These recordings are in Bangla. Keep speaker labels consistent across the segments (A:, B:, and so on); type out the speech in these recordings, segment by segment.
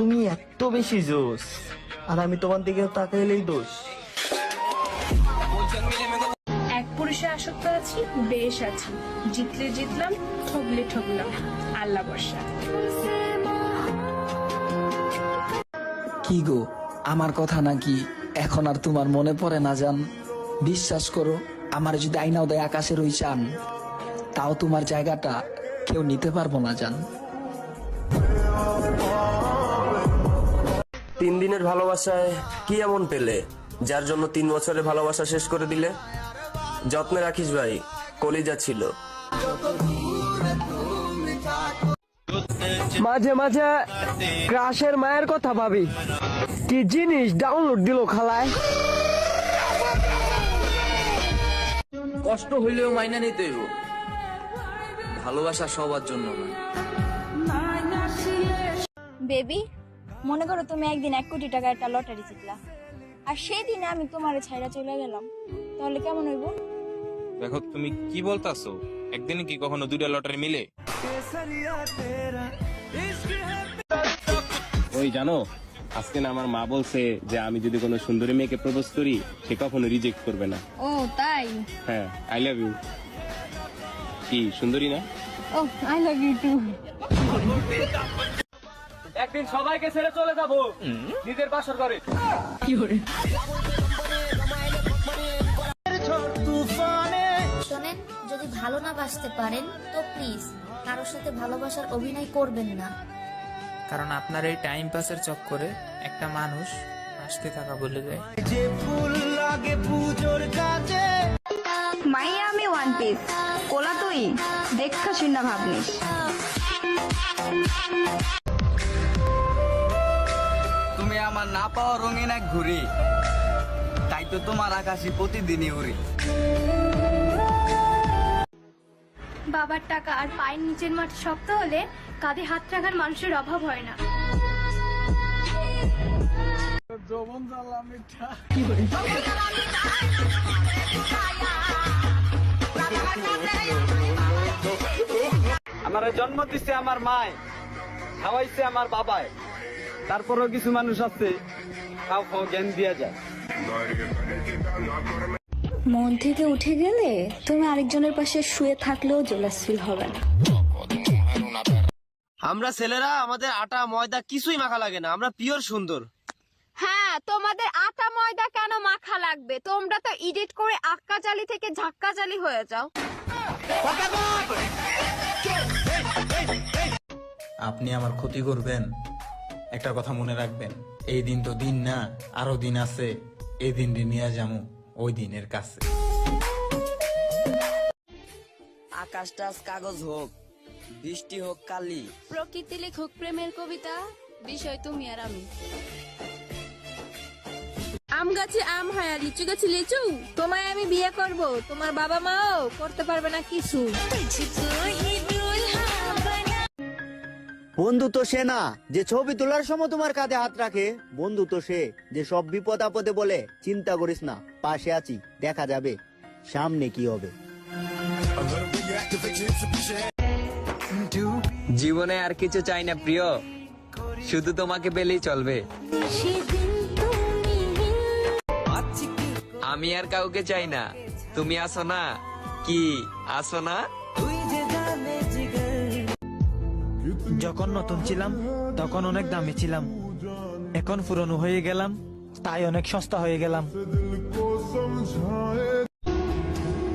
A: তুমি এত বেশি জোস, আর আমি তোমার দিকে তাকাইলেই দোষ।
B: এক পুরুষে আসক্ত আছি, বেশ আছি, জিতলে জিতলাম, ঠকলে ঠকলাম, আল্লাহ বর্ষা।
C: কি গো, আমার কথা নাকি এখন আর তোমার মনে পড়ে না জান? বিশ্বাস করো, আমার যদি আইনাও দেয় আকাশের ওই চান, তাও তোমার জায়গাটা কেউ নিতে পারবো না জান।
D: 3 দিনের ভালোবাসায় কি এমন পেলে যার জন্য 3 বছরের ভালোবাসা শেষ করে দিলে? যত্নে রাখিস ভাই, কলিজা ছিল।
E: মাঝে মাঝে ক্রাশের মায়ের কথা ভাবি, কি জিনিস ডাউনলোড দিল খালায়।
F: কষ্ট হইলেও মাইনা নিতে হইব, ভালোবাসা সবার জন্য না।
G: বেবি, মনে করো তুমি একদিন 1 কোটি টাকা একটা লটারি জিতলা, আর সেই দিনে আমি তোমার ছাইরা চলে গেলাম, তাহলে কেমন হইব?
H: দেখো তুমি কি বলতাছো, একদিনে কি কখনো 2টা লটারি মিলে?
I: ওই জানো, আজকে না আমার মা বলছে যে আমি যদি কোনো সুন্দরী মেয়েকে প্রপোজ করি সে কখনো রিজেক্ট করবে না।
G: ও তাই?
I: হ্যাঁ, আই লাভ ইউ। কি সুন্দরী না?
G: ও আই লাভ ইউ টু।
E: একদিন সবাইকে ছেড়ে চলে যাবো নিজের বাসর ঘরে।
J: শোনেন, যদি ভালো না বাসতে পারেন তো প্লিজ কারোর সাথে ভালোবাসার অভিনয় করবেন না,
F: কারণ আপনার এই টাইম পাসের চক্করে একটা মানুষ আসতে থাকা বলে যায়।
G: মাইয়া আমি ওয়ান পিস, কোলা তুই দেখা শুনা ভাবনিস।
F: তুমি আমার না পাওয়া রঙিন এক ঘুরি, তাই তো তোমার আকাশে প্রতিদিনই উড়ি।
G: বাবার টাকা আর পায়ের নিচের মাটি শক্ত হলে কাঁধে হাত রাখার মানুষের অভাব হয় না।
E: আমার জন্ম দিচ্ছে আমার মায়, খাওয়াইছে আমার বাবায়, তারপরেও কিছু মানুষ আছে খাও খাও জ্ঞান দিয়া যায়।
G: মন থেকে উঠে গেলে তুমি আরেকজনের পাশে শুয়ে থাকলেও জেলাস ফিল হবে না।
A: আমরা ছেলেরা আমাদের আটা ময়দা কিছুই মাখা লাগে না, আমরা পিওর সুন্দর।
G: হ্যাঁ, তোমাদের আটা ময়দা কেন মাখা লাগবে? তোমরা তো এডিট করে আক্কা জালি থেকে ঝাক্কা জালি হয়ে যাও।
F: আপনি আমার ক্ষতি করবেন, একটা কথা মনে রাখবেন, এই দিন তো দিন না, আরো দিন আছে। এই দিন নিয়ে যাবো ওই দিনের কাছে।
A: আকাশটা আজ কাগজ হোক, বৃষ্টি হোক কালি,
G: প্রকৃতি লেখক প্রেমের কবিতা, বিষয় তুমি আর আমি। আম গাছে আম হয় আর লিচু গাছে লিচু, তোমায় আমি বিয়ে করব, তোমার বাবা মাও করতে পারবে না কিছু।
A: বন্ধু তো সে না যে ছবি তোলার সময় তোমার কাঁধে হাত রাখে, বন্ধু তো সে যে সব বিপদ আপদে বলে চিন্তা করিস না, পাশে আছি, দেখা যাবে সামনে কি হবে।
F: জীবনে আর কিছু চাই না প্রিয়, শুধু তোমাকে পেলেই চলবে। আমি আর কাউকে চাই না, তুমি আসো না, কি আসো না?
E: যখন নতুন ছিলাম তখন অনেক দামি ছিলাম, এখন পুরনো হয়ে গেলাম তাই অনেক সস্তা হয়ে গেলাম।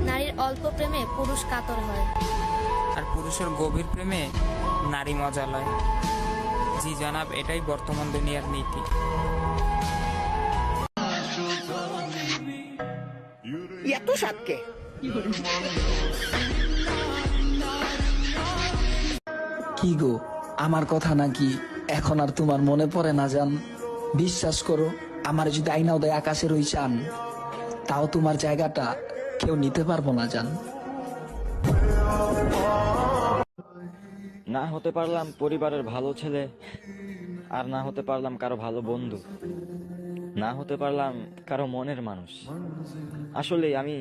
J: নারীর অল্প প্রেমে পুরুষ কাতর হয়,
F: আর পুরুষের গভীর প্রেমে নারী মজা লয়। জি জনাব, এটাই বর্তমান দুনিয়ার নীতি।
A: এত সাতকে
C: কি গো, আমার কথা নাকি এখন আর তোমার মনে পড়ে না জান? বিশ্বাস করো, আমার যদি আইনাও দেয় আকাশের ওই চান, তাও তোমার জায়গাটা কেউ নিতে পারবো না জান।
K: না হতে পারলাম পরিবারের ভালো ছেলে, আর না হতে পারলাম কারো ভালো বন্ধু, না হতে পারলাম কারো মনের মানুষ। আসলে আমি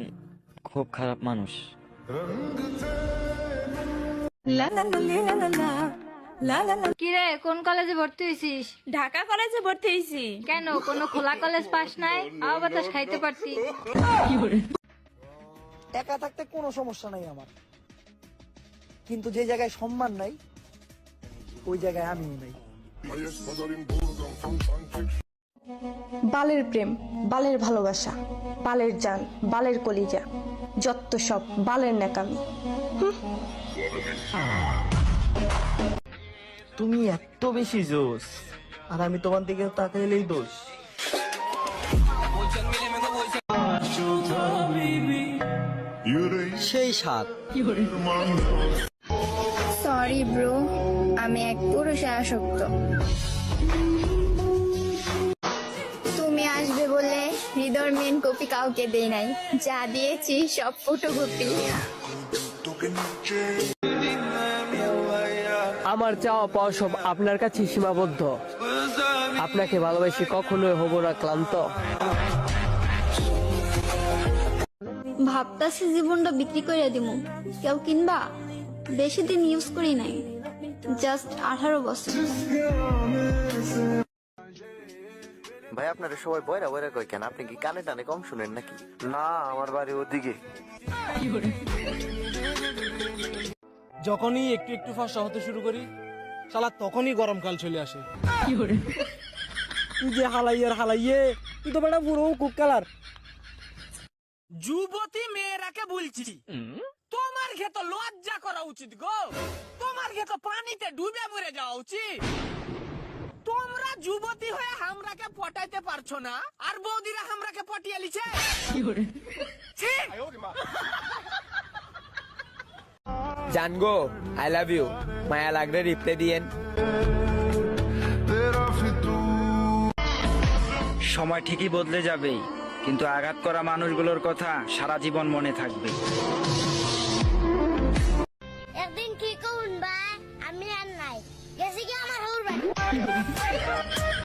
K: খুব খারাপ মানুষ।
J: কিরে কোন কলেজে ভর্তি হয়েছিস?
G: ঢাকা কলেজে ভর্তি হয়েছি।
J: কেন কোনো খোলা কলেজ পাস নাই? আও বাতাস খাইতে পারতি।
C: একা থাকতে কোনো সমস্যা নাই আমার, কিন্তু যে জায়গায় সম্মান নাই ওই জায়গায় আমিও নাই।
B: বালের প্রেম, বালের ভালোবাসা, বালের জান, বালের কলিজা, যত সব বালের ন্যাকামি।
C: তুমি এত বেশি জোস, আর আমি তোমার দিকে তাকাইলেই দোষ। সেই সাত
G: সরি ব্রো, আমি এক পুরুষে আসক্ত। তুমি আসবে বলে হৃদয়ের মেন কপি কাউকে দেই নাই, যা দিয়েছি সব ফটোকপি।
E: আমার চাওয়া পাওয়া সব আপনার কাছে সীমাবদ্ধ। আপনাকে ভালোবাসি, কখনোই হব না ক্লান্ত।
G: ভাবতাছি জীবনটা বিক্রি করে দিমু, কেউ কিনবা? বেশি দিন ইউজ করি নাই, জাস্ট 18 বছর।
A: ভাই আপনারা সবাই বয়রা বয়রা কয় কেন? আপনি কি কানে টানে কম শুনেন নাকি? না, আমার বাড়ি ওদিকে।
E: যখনই একটু একটু ফর্সা হতে শুরু করি, শালা তখনই গরমকাল চলে আসে। তুই যে হালাইয়ে, তুই তো বেটা পুরো কুক কালার। যুবতী মেয়েরাকে বলছি, তোমার ক্ষেত লজ্জা করা উচিত গো। তোমার ক্ষেত পানিতে ডুবে মরে যাওয়া উচিত। তোমরা যুবতী হয়ে হামরাকে পটাইতে পারছো না, আর বৌদিরা হামরাকে পটিয়ে লিছে।
L: জানগো, আই লাভ ইউ। মায়া লাগলে রিপ্লাই দিয়েন।
E: সময় ঠিকই বদলে যাবে, কিন্তু আঘাত করা মানুষগুলোর কথা সারা জীবন মনে থাকবে।
J: একদিন কি করুন ভাই, আমি আর নাই গেছি কি আমার হউর বাড়ি।